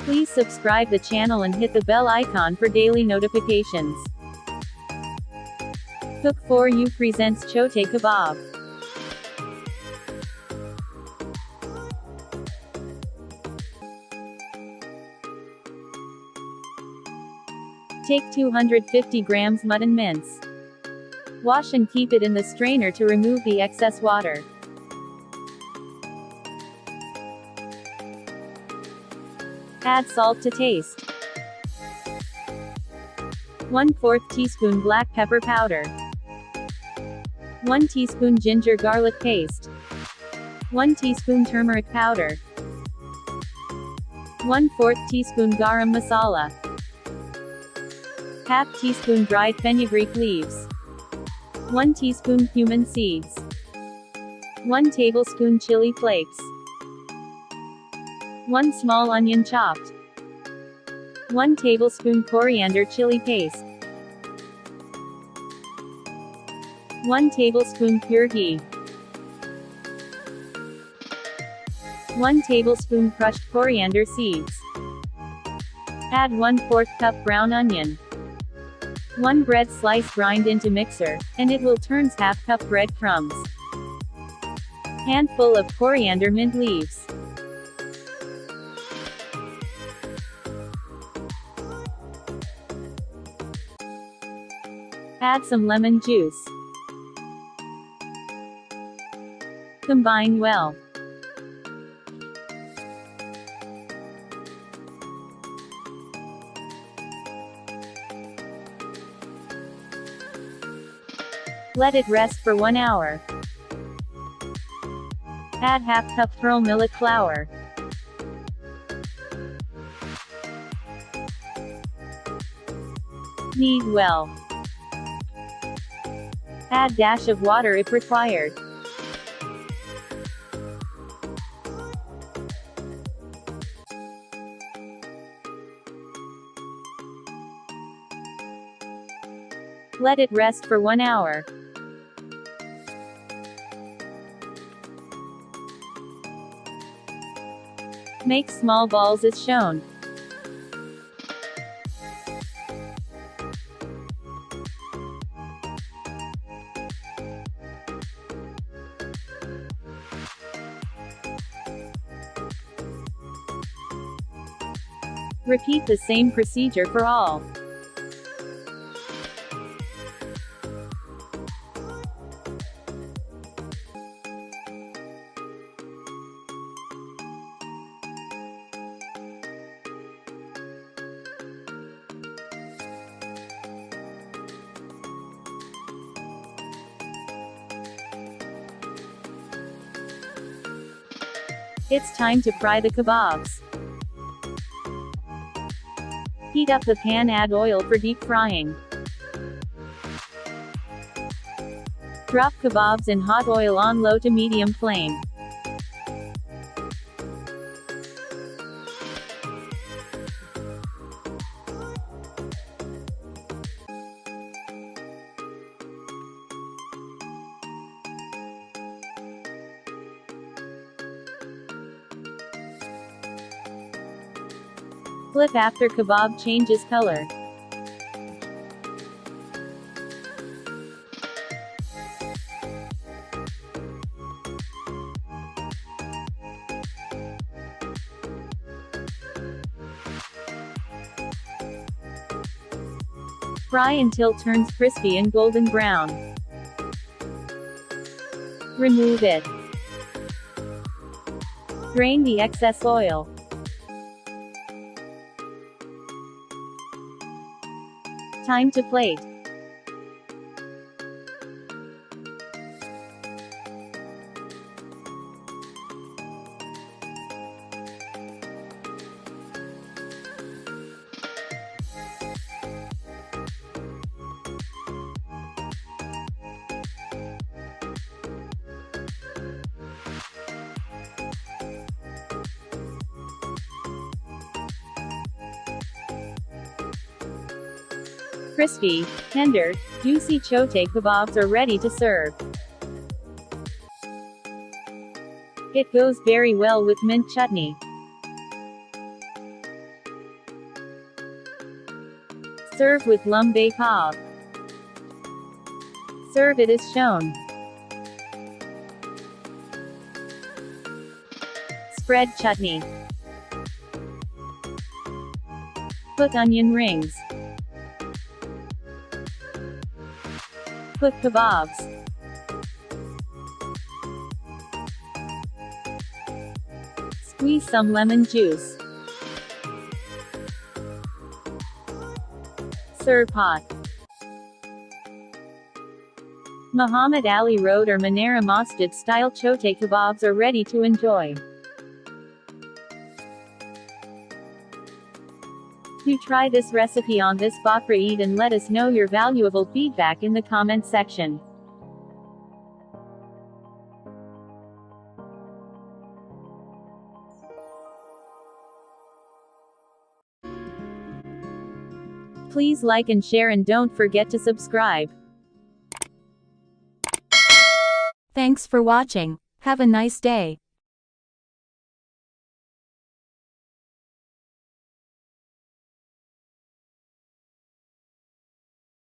Please subscribe the channel and hit the bell icon for daily notifications. Cook for You presents Chote Kebab. Take 250 grams mutton mince. Wash and keep it in the strainer to remove the excess water. Add salt to taste. 1/4 teaspoon black pepper powder. 1 teaspoon ginger garlic paste. 1 teaspoon turmeric powder. 1/4 teaspoon garam masala. Half teaspoon dried fenugreek leaves. 1 teaspoon cumin seeds. 1 tablespoon chili flakes. 1 small onion chopped. 1 tablespoon coriander chili paste. 1 tablespoon pure ghee. 1 tablespoon crushed coriander seeds. Add 1/4 cup brown onion. 1 bread slice grind into mixer, and it will turns half cup breadcrumbs. Handful of coriander mint leaves. Add some lemon juice. Combine well. Let it rest for 1 hour. Add half cup pearl millet flour. Knead well. Add dash of water if required. Let it rest for 1 hour. Make small balls as shown. Repeat the same procedure for all. It's time to fry the kebabs. Heat up the pan, add oil for deep frying. Drop kebabs in hot oil on low to medium flame. Flip after kebab changes color. Fry until turns crispy and golden brown. Remove it. Drain the excess oil. Time to plate. Crispy, tender, juicy chote kebabs are ready to serve. It goes very well with mint chutney. Serve with lambe pav. Serve it as shown. Spread chutney. Put onion rings. Put kebabs. Squeeze some lemon juice. Serve hot. Muhammad Ali Road or Minara Masjid Style Chote Kebabs are ready to enjoy. Do try this recipe on this Bakra Eid and let us know your valuable feedback in the comment section. Please like and share and don't forget to subscribe. Thanks for watching. Have a nice day.